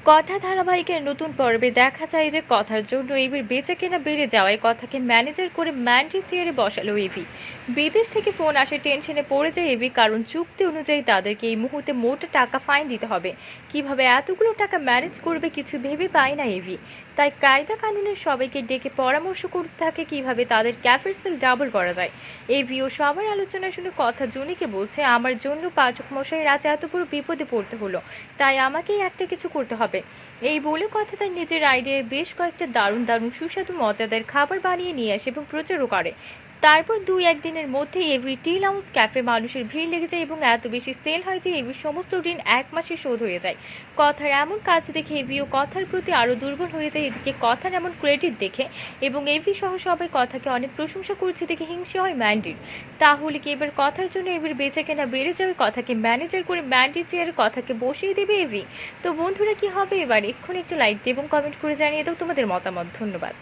কথা ধারাবাহিকের নতুন পর্বে দেখা যায় যে কথার জন্য এবির বেচাকেনা বেড়ে যাওয়ায় কথাকে ম্যানেজার করে ম্যান্ডি চেয়ারে বসালো এবি। বিদেশ থেকে ফোন আসে, টেনশনে পড়ে যায় এবি, কারণ চুক্তি অনুযায়ী তাদেরকে এই মুহূর্তে মোটা টাকা ফাইন দিতে হবে। কিভাবে এতগুলো টাকা ম্যানেজ করবে কিছু ভেবে পায় না এবি। তাই কায়দা কানুনের সবাইকে ডেকে পরামর্শ করতে থাকে কিভাবে তাদের ক্যাফের সেল ডাবল করা যায়। এবি ও সবার আলোচনা শুনে কথা জুনিকে বলছে, আমার জন্য পাচক মশাই রাতে এত বড় বিপদে পড়তে হলো, তাই আমাকেই একটা কিছু করতে হবে। এই বলে কথা তার নিজের আইডিয়ায় বেশ কয়েকটা দারুণ দারুণ সুস্বাদু মজাদার খাবার বানিয়ে নিয়ে আসে এবং প্রচারও করে। তারপর 2-1 দিনের মধ্যেই এভি টি লাউঞ্জ ক্যাফে মানুষের ভিড় লেগে যায় এবং এত বেশি সেল হয় যে এভির সমস্ত ঋণ 1 মাসে শোধ হয়ে যায়। কথার এমন কাজ দেখে এভিও কথার প্রতি আরও দুর্বল হয়ে যায়। এদিকে কথার এমন ক্রেডিট দেখে এবং এভি সহ সবাই কথাকে অনেক প্রশংসা করছে দেখে হিংসে হয় ম্যান্ডির। তাহলে কি এবার কথার জন্য এভির বেচাকেনা বেড়ে যাবে, কথাকে ম্যানেজার করে ম্যান্ডি চেয়ারে কথাকে বসিয়ে দেবে এভি? তো বন্ধুরা, কি হবে এবার? এক্ষুনি একটু লাইক দিয়ে এবং কমেন্ট করে জানিয়ে দাও তোমাদের মতামত। ধন্যবাদ।